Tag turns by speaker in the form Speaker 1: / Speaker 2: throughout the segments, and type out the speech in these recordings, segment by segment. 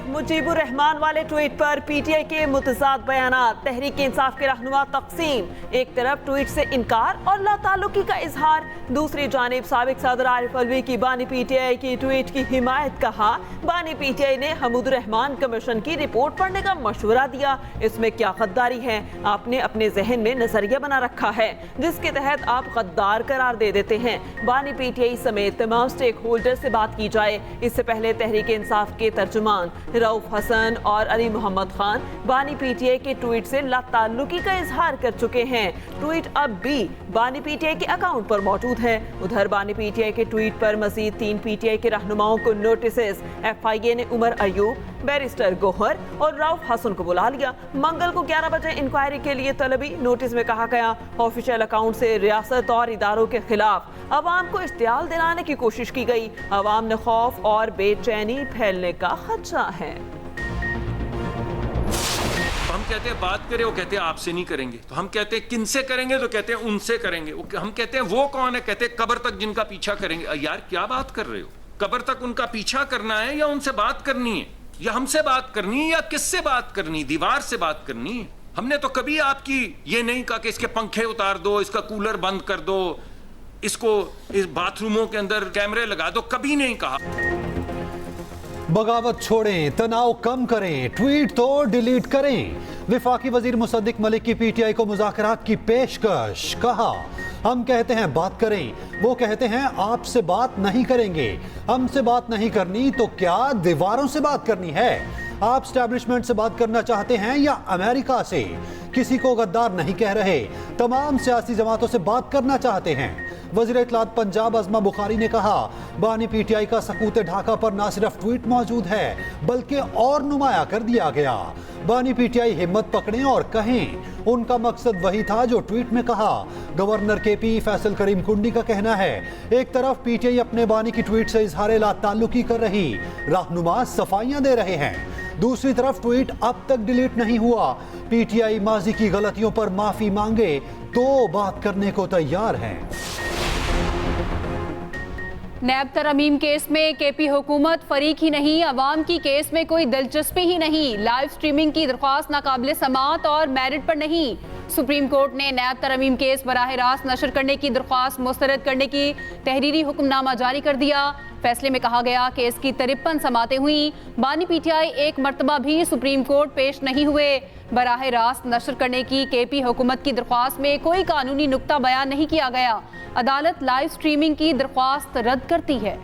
Speaker 1: तरफ मुजीबुर रहमान वाले ट्वीट पर पीटीआई के मुतजाद बयानात, तहरीक इंसाफ के रहनुमा तकसीम। एक तरफ ट्वीट से इनकार और लाताल्लुकी का इजहार, दूसरी जानिब साबिक सदर आरिफ अलवी की बानी पीटीआई की ट्वीट की हिमायत। कहा बानी पीटीआई ने हमूदुर रहमान कमीशन की रिपोर्ट पढ़ने का मशवरा दिया, इसमें क्या गद्दारी है? आपने अपने जहन में नजरिया बना रखा है जिसके तहत आप गद्दार करार दे देते हैं। बानी पीटीआई समेत तमाम स्टेक होल्डर से बात की जाए। इससे पहले तहरीक इंसाफ के तर्जुमान रऊफ हसन और अली मोहम्मद खान बानी पीटीआई के ट्वीट से लाताल्लुकी का इजहार कर चुके हैं। ट्वीट अब भी बानी पीटीआई के अकाउंट पर मौजूद है। उधर बानी पीटीआई के ट्वीट पर मजीद 3 पीटीआई के रहनुमाओं को नोटिस। एफआईए ने उमर अयूब, बैरिस्टर गोहर और रऊफ हसन को बुला लिया। मंगल को 11 बजे इंक्वायरी के लिए तलबी। नोटिस में कहा गया ऑफिशियल अकाउंट से रियासत और इदारों के खिलाफ अवाम को इश्तियाल दिलाने की कोशिश की गई। अवाम में खौफ और बेचैनी फैलने का खदशा है।
Speaker 2: हम कहते हैं बात करें, वो कहते हैं आपसे नहीं करेंगे। तो हम कहते हैं किनसे करेंगे, तो कहते हैं उनसे करेंगे। हम कहते हैं वो कौन है, कहते हैं कब्र तक जिनका पीछा करेंगे। यार क्या बात कर रहे हो? कब्र तक उनका पीछा करना है या उनसे बात करनी है, या हमसे बात करनी है, या किससे बात करनी है? दीवार से बात करनी है। हमने तो कभी आपकी ये नहीं कहा कि इसके पंखे उतार दो, इसका कूलर बंद कर दो, इसको इस बाथरूमों के अंदर कैमरे लगा दो, कभी नहीं कहा।
Speaker 3: बगावत छोड़ें, तनाव कम करें, ट्वीट तो डिलीट करें। विफाकी वजीर मुसद्दिक मलिक की पीटीआई को मुज़ाकरात की पेशकश। कहा हम कहते हैं बात करें, वो कहते हैं आपसे बात नहीं करेंगे। हमसे बात नहीं करनी तो क्या दीवारों से बात करनी है? आप स्टैब्लिशमेंट से बात करना चाहते हैं या अमेरिका से? किसी को गद्दार नहीं कह रहे, तमाम सियासी जमातों से बात करना चाहते हैं। वज़ीर इत्तलात पंजाब अज़मा बुखारी ने कहा बानी पीटीआई का सकूत ढाका पर न सिर्फ ट्वीट मौजूद है बल्कि और नुमाया कर दिया गया। बानी पीटीआई हिम्मत पकड़ें और कहें उनका मकसद वही था जो ट्वीट में कहा। गवर्नर केपी फैसल करीम कुंडी का कहना है एक तरफ पीटीआई अपने बानी की ट्वीट से इजहार लाताल्लुकी कर रही, रहनुमा सफाइयां दे रहे हैं, दूसरी तरफ ट्वीट अब तक डिलीट नहीं हुआ। पीटीआई माजी की गलतियों पर माफी मांगे तो बात करने को तैयार है।
Speaker 4: नैब तरमीम केस में केपी हुकूमत फरीक ही नहीं, अवाम की केस में कोई दिलचस्पी ही नहीं। लाइव स्ट्रीमिंग की दरख्वास्त नाकाबिले समाअत और मेरिट पर नहीं। सुप्रीम कोर्ट ने नैब तरमीम केस बराह रास्त नशर करने की दरख्वास्त मुस्तरद करने की तहरीरी हुक्मनामा जारी कर दिया। फैसले में कहा गया केस की 53 समातें हुई। बानी पीटीआई एक मरतबा भी सुप्रीम कोर्ट पेश नहीं हुए। बराह रास्त नशर करने की केपी हुकूमत की दरख्वास्त में कोई कानूनी नुक्ता बयान नहीं किया गया। अदालत लाइव स्ट्रीमिंग की दरख्वास्त रद्द करती है।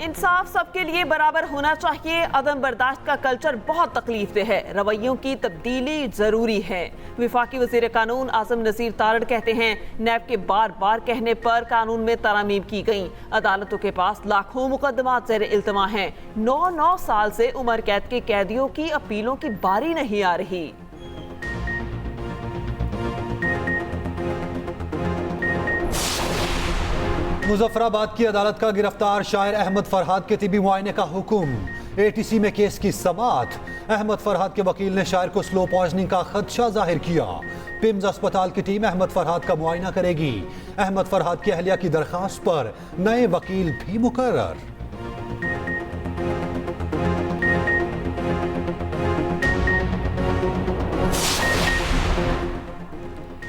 Speaker 1: इंसाफ सबके लिए बराबर होना चाहिए। अदम बर्दाश्त का कल्चर बहुत तकलीफदेह है, रवैयों की तब्दीली जरूरी है। विफाकी वजीर कानून आजम नज़ीर तारड़ कहते हैं नैब के बार बार कहने पर कानून में तरमीम की गई। अदालतों के पास लाखों मुकदमात ज़ेर इल्तमा हैं। 9 साल से उम्र कैद के कैदियों की अपीलों की बारी नहीं आ रही।
Speaker 3: मुजफ्फराबाद की अदालत का गिरफ्तार शायर अहमद फरहाद के तिबी मुआयने का हुक्म। एटीसी में केस की समाअत। अहमद फरहाद के वकील ने शायर को स्लो पॉइजनिंग का खदशा जाहिर किया। पिम्स अस्पताल की टीम अहमद फरहाद का मुआयना करेगी। अहमद फरहाद की अहलिया की दरखास्त पर नए वकील भी मुकर्रर।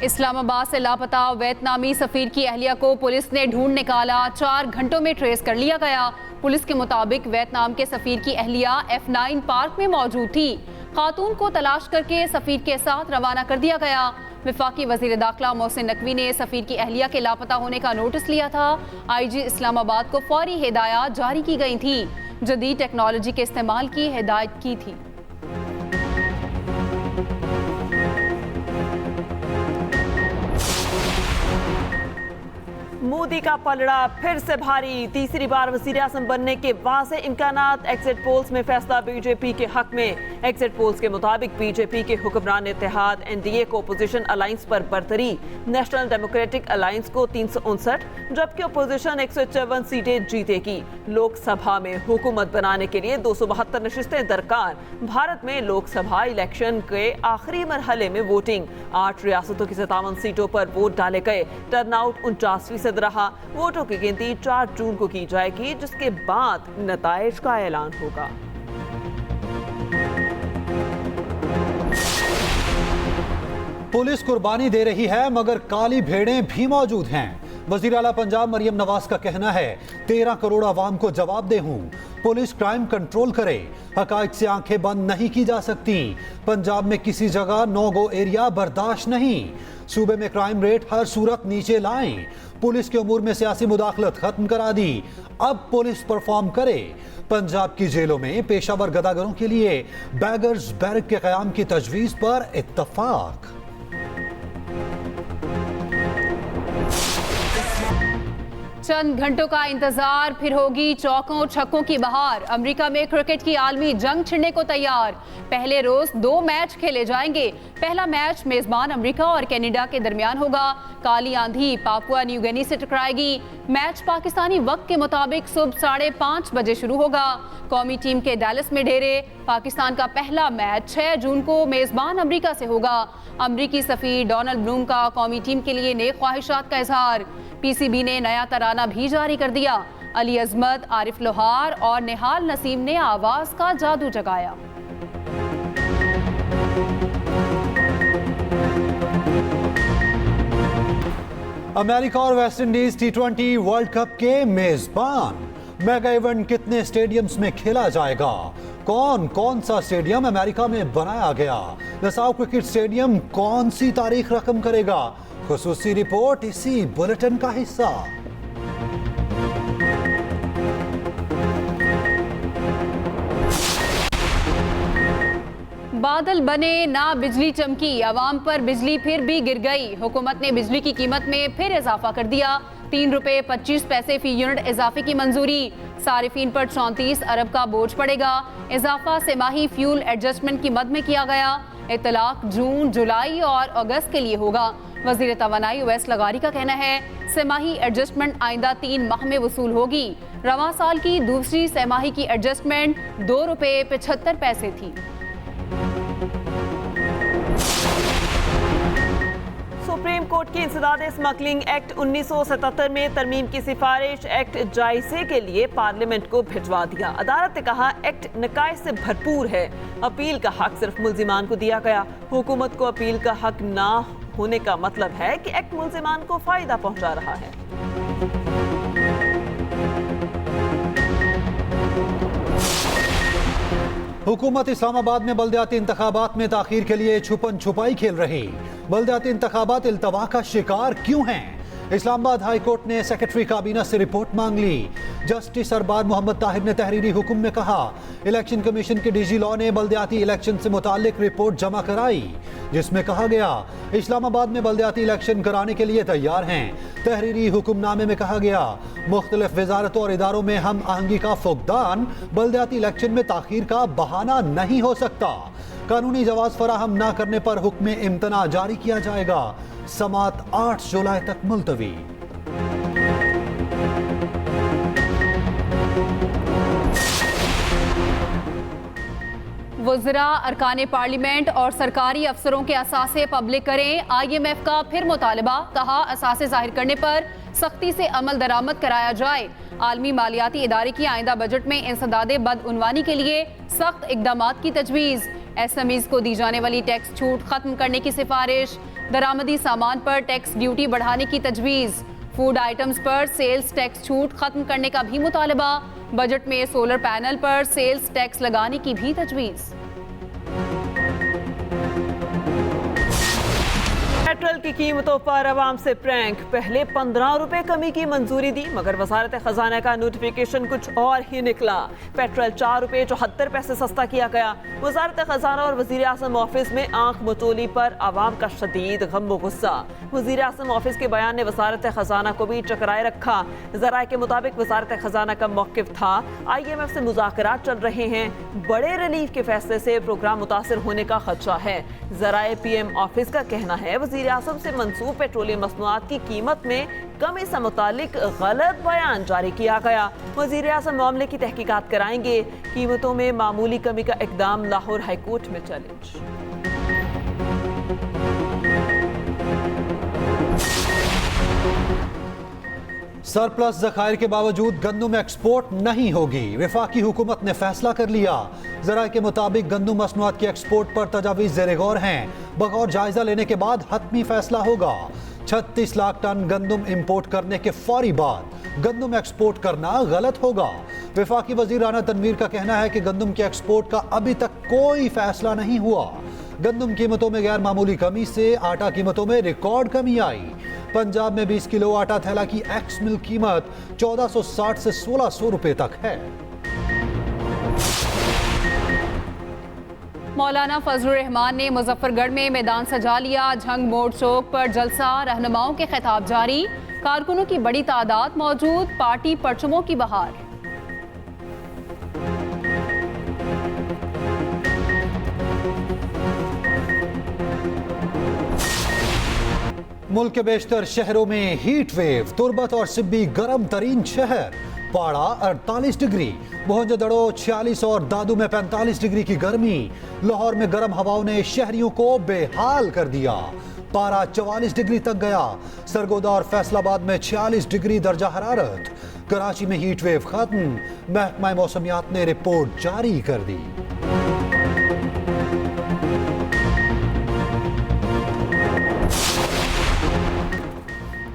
Speaker 4: इस्लामाबाद से लापता वियतनामी सफीर की अहलिया को पुलिस ने ढूंढ निकाला। 4 घंटों में ट्रेस कर लिया गया। पुलिस के मुताबिक वियतनाम के सफीर की अहलिया F9 पार्क में मौजूद थी। खातून को तलाश करके सफीर के साथ रवाना कर दिया गया। वफाकी वजीर दाखिला मोहसिन नकवी ने सफीर की अहलिया के लापता होने का नोटिस लिया था। IG इस्लामाबाद को फौरी हिदायत जारी की गई थी। जदीद टेक्नोलॉजी के इस्तेमाल की हिदायत की थी।
Speaker 1: मोदी का पलड़ा फिर से भारी। तीसरी बार वज़ीर आज़म बनने के वाज़े इम्कानात। एग्जिट पोल्स में फैसला बीजेपी के हक में। एग्जिट पोल्स के मुताबिक बीजेपी के हुक्मरान इत्तेहाद NDA को अपोजिशन अलायंस पर बरतरी। नेशनल डेमोक्रेटिक अलायंस को 359 जबकि अपोजिशन 154 सीटें जीतेगी। लोकसभा में हुकूमत बनाने के लिए 272 नशिस्तें दरकार। भारत में लोकसभा इलेक्शन के आखिरी मरहले में वोटिंग। 8 रियासतों की 57 सीटों पर वोट डाले गए। टर्नआउट 49% 1% रहा। वोटों की गिनती 4 जून को की जाएगी, जिसके बाद नताइज का ऐलान होगा।
Speaker 3: पुलिस कुर्बानी दे रही है मगर काली भेड़ें भी मौजूद हैं। वजीर आला पंजाब मरियम नवाज का कहना है 13 करोड़ आवाम को जवाबदेह हूं। पुलिस क्राइम कंट्रोल करे, हकाइक से आंखें बंद नहीं की जा सकती। पंजाब में किसी जगह नो गो एरिया बर्दाश्त नहीं। सूबे में क्राइम रेट हर सूरत नीचे लाएं। पुलिस के उमूर में सियासी मुदाखलत खत्म करा दी, अब पुलिस परफॉर्म करे। पंजाब की जेलों में पेशावर गदागरों के लिए बैगर्स बैरक के क़याम की तजवीज़ पर इत्तफाक।
Speaker 4: चंद घंटों का इंतजार, फिर होगी चौकों छक्कों की बहार। अमेरिका में क्रिकेट की आलमी जंग छिड़ने को तैयार। पहले रोज 2 मैच खेले जाएंगे। पहला मैच मेजबान अमेरिका और कनाडा के दरमियान होगा। काली आंधी पापुआ न्यू गिनी से टकराएगी। मैच पाकिस्तानी वक्त के मुताबिक सुबह 5:30 बजे शुरू होगा। कौमी टीम के डैलस में डेरे। पाकिस्तान का पहला मैच 6 जून को मेजबान अमेरिका से होगा। अमेरिकी सफीर डोनाल्ड ब्लूम का कौमी टीम के लिए नेक ख्वाहिशात का इजहार। पीसीबी ने नया तराना भी जारी कर दिया। अली अजमत, आरिफ लोहार और निहाल नसीम ने आवाज का जादू जगाया।
Speaker 3: अमेरिका और West Indies T20 world cup के मेजबान। मेगा इवेंट कितने स्टेडियम्स में खेला जाएगा? कौन कौन सा स्टेडियम अमेरिका में बनाया गया? नसाउ क्रिकेट स्टेडियम कौन सी तारीख रकम करेगा? खुसूसी रिपोर्ट इसी बुलेटिन का हिस्सा।
Speaker 4: बादल बने ना बिजली चमकी, आवाम पर बिजली फिर भी गिर गई। हुकूमत ने बिजली की कीमत में फिर इजाफा कर दिया। 3 रुपए 25 पैसे फी यूनिट इजाफे की मंजूरी। सारिफीन पर 34 अरब का बोझ पड़ेगा। इजाफा सेमाही फ्यूल एडजस्टमेंट की मद में किया गया। इतलाक जून, जुलाई और अगस्त के लिए होगा। वजीर तवानाई उवैस लगारी का कहना है सेमाही एडजस्टमेंट आइंदा 3 माह में वसूल होगी। रवां साल की दूसरी सेमाही की एडजस्टमेंट 2 रुपए 75 पैसे थी।
Speaker 1: सुप्रीम कोर्ट की इंसदाद स्मगलिंग एक्ट 1977 में तरमीम की सिफारिश एक्ट जायजे के लिए पार्लियामेंट को भिजवा दिया। अदालत ने कहा एक्ट नकाइज से भरपूर है। अपील का हक सिर्फ मुल्जिमान को दिया गया। हुकूमत को अपील का हक ना होने का मतलब है कि एक्ट मुल्जिमान को फायदा पहुंचा रहा है।
Speaker 3: हुकूमत इस्लामाबाद में बल्दियाती इंतखाबात में ताखीर के लिए छुपन छुपाई खेल रही। बल्दियाती इंतखाबात इल्तवा का शिकार क्यों हैं? इस्लामाबाद हाई कोर्ट ने सेक्रेटरी काबीना से रिपोर्ट मांग ली। जस्टिस अरबाज मोहम्मद ताहिर ने तहरीरी हुक्म में कहा इलेक्शन कमीशन के डीजी लॉ ने बल्दियाती इलेक्शन से मुतालिक रिपोर्ट जमा कराई, जिसमें कहा गया इस्लामाबाद में बल्दियाती इलेक्शन कराने के लिए तैयार हैं। तहरीरी हुक्मनामे में कहा गया मुख्तलिफ वजारतों और इदारों में हम आहंगी का फुकदान बल्दियाती इलेक्शन में ताखीर का बहाना नहीं हो सकता। कानूनी जवाब फराहम न करने पर हुक्म इम्तना जारी किया जाएगा। समात 8 जुलाई तक मुलतवी।
Speaker 4: वज़रा अरकान पार्लियामेंट और सरकारी अफसरों के असासे पब्लिक करें। IMF का फिर मुतालबा, कहा असासे जाहिर करने पर सख्ती से अमल दरामद कराया जाए। आलमी मालियाती इदारे की आइंदा बजट में इंसदादे बदउनवानी के लिए सख्त इकदामात की तजवीज़। SMEs को दी जाने वाली टैक्स छूट खत्म करने की सिफारिश। दरामदी सामान पर टैक्स ड्यूटी बढ़ाने की तजवीज़। फूड आइटम्स पर सेल्स टैक्स छूट खत्म करने का भी मुतालबा। बजट में सोलर पैनल पर सेल्स टैक्स लगाने की भी तजवीज़।
Speaker 1: पेट्रोल की कीमतों पर अवाम से प्रैंक। पहले 15 रुपए कमी की मंजूरी दी, मगर वजारत खजाना का नोटिफिकेशन कुछ और ही निकला। पेट्रोल 4 रुपए 74 पैसे सस्ता किया गया। वजारत खजाना और वजीर आजम ऑफिस में आंख मचोली पर अवाम का शदीद गम गुस्सा। वजीर आजम ऑफिस के बयान ने वजारत खजाना को भी चकराए रखा। जराये के मुताबिक वजारत खजाना का मौकिफ था IMF से मुज़ाकरात चल रहे हैं, बड़े रिलीफ के फैसले से प्रोग्राम मुतासिर होने का खदशा है। जराये PM ऑफिस का कहना है वजीर आजम से मंसूब पेट्रोलियम मसनूआत की कीमत में कमी से मुतालिक गलत बयान जारी किया गया। वजीर आजम मामले की तहकीकात कराएंगे। कीमतों में मामूली कमी का इकदाम, लाहौर हाईकोर्ट में चैलेंज।
Speaker 3: सरप्लस ज़खायर के बावजूद गंदम एक्सपोर्ट नहीं होगी। वफाकी हुकूमत ने फैसला कर लिया। ज़राए के मुताबिक गंदम मसनूआत के एक्सपोर्ट पर तजावीज़ ज़ेर गौर हैं। बगौर जायजा लेने के बाद हतमी फैसला होगा। 36 लाख टन गंदम इंपोर्ट करने के फौरी बाद गंदम एक्सपोर्ट करना गलत होगा। वफाकी वजीर राना तनवीर का कहना है कि गंदम के एक्सपोर्ट का अभी तक कोई फैसला नहीं हुआ। गंदम कीमतों में गैर मामूली कमी से आटा कीमतों में रिकॉर्ड कमी आई। पंजाब में 20 किलो आटा थैला की एक्स मिल कीमत 1460 से 1600 रुपए तक है।
Speaker 4: मौलाना फजलुर रहमान ने मुजफ्फरगढ़ में मैदान सजा लिया। झंग मोड़ चौक पर जलसा, रहनुमाओं के खिताब जारी, कारकुनों की बड़ी तादाद मौजूद, पार्टी परचमों की बहार।
Speaker 3: मुल्क के बेशतर शहरों में हीट वेव। तुर्बत और सिब्बी गर्म तरीन शहर, पारा 48 डिग्री, मोहनजोदड़ो 46 और दादू में 45 डिग्री की गर्मी। लाहौर में गर्म हवाओं ने शहरियों को बेहाल कर दिया। पारा 44 डिग्री तक गया। सरगोदा और फैसलाबाद में 46 डिग्री दर्जा हरारत। कराची में हीट वेव खत्म। महकमा मौसमियात ने रिपोर्ट जारी कर दी।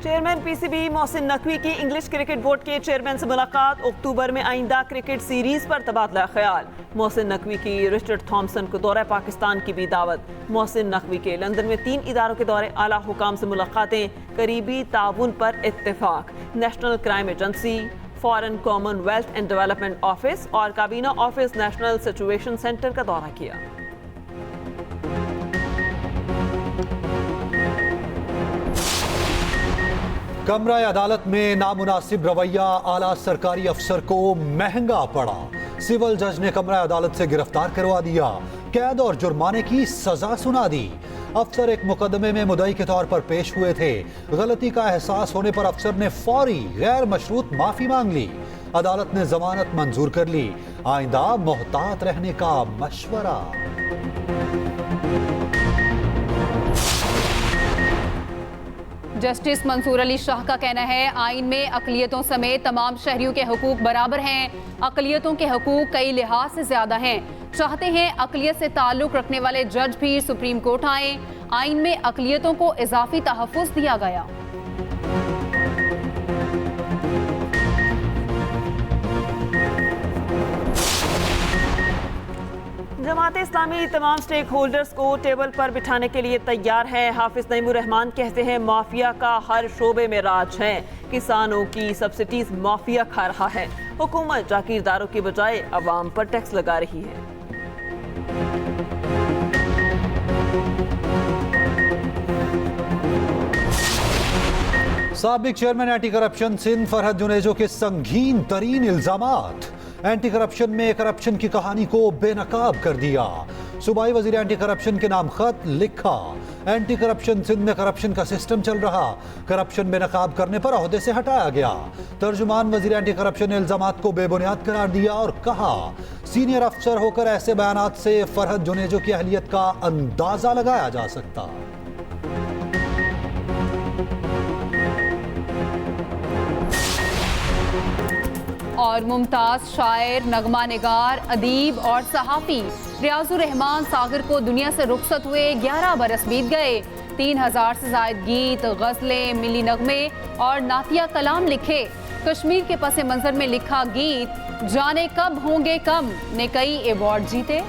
Speaker 1: चेयरमैन पीसीबी मोहसिन नकवी की इंग्लिश क्रिकेट बोर्ड के चेयरमैन से मुलाकात। अक्टूबर में आइंदा क्रिकेट सीरीज पर तबादला ख्याल। मोहसिन नकवी की रिचर्ड थॉम्सन को दौरा पाकिस्तान की भी दावत। मोहसिन नकवी के लंदन में 3 इदारों के दौरे, आला हुकाम से मुलाकातें, करीबी ताउन पर इत्तेफाक। National crime agency, foreign Commonwealth and development office और काबीना ऑफिस नेशनल सिचुएशन सेंटर का दौरा किया।
Speaker 3: कमरा अदालत में नामुनासिब रवैया आला सरकारी अफसर को महंगा पड़ा। सिविल जज ने कमरा अदालत से गिरफ्तार करवा दिया, कैद और जुर्माने की सजा सुना दी। अफसर एक मुकदमे में मुद्दई के तौर पर पेश हुए थे। गलती का एहसास होने पर अफसर ने फौरी गैर मशरूत माफी मांग ली। अदालत ने जमानत मंजूर कर ली। आइंदा मोहतात रहने का मशवरा।
Speaker 4: जस्टिस मंसूर अली शाह का कहना है, आइन में अकलियतों समेत तमाम शहरियों के हुकूक बराबर हैं। अकलियतों के हुकूक कई लिहाज से ज्यादा हैं। चाहते हैं अकलियत से ताल्लुक रखने वाले जज भी सुप्रीम कोर्ट आए। आइन में अकलियतों को इजाफी तहफ़्फ़ुज़ दिया गया।
Speaker 1: जमात इस्लामी तमाम स्टेक होल्डर्स को टेबल पर बिठाने के लिए तैयार है। हाफिज नईमुर रहमान कहते हैं, माफिया का हर शोबे में राज है। किसानों की सब्सिडीज माफिया खा रहा है। हुकूमत जागीरदारों की बजाय अवाम पर टैक्स लगा रही है।
Speaker 3: साबिक chairman anti corruption Sindh Farhad Junejo के संगीन तरीन इल्जामात। एंटी करप्शन में करप्शन की कहानी को बेनकाब कर दिया। सूबाई वजीर एंटी करप्शन के नाम खत लिखा। एंटी करप्शन सिंध में करप्शन का सिस्टम चल रहा, करप्शन बेनकाब करने पर ओहदे से हटाया गया। तर्जुमान वजीर एंटी करप्शन ने इल्जामात को बेबुनियाद करार दिया और कहा, सीनियर अफसर होकर ऐसे बयानात से फरहद जुनेजो की अहलियत का अंदाजा लगाया जा सकता।
Speaker 4: और मुमताज शायर, नगमा निगार, अदीब और सहाफ़ी रियाजुर रहमान सागर को दुनिया से रुखसत हुए 11 बरस बीत गए। 3000 से ज़ायद गीत, गज़लें, मिली नगमे और नातिया कलाम लिखे। कश्मीर के पस मंज़र में लिखा गीत जाने कब होंगे कम ने कई अवार्ड जीते।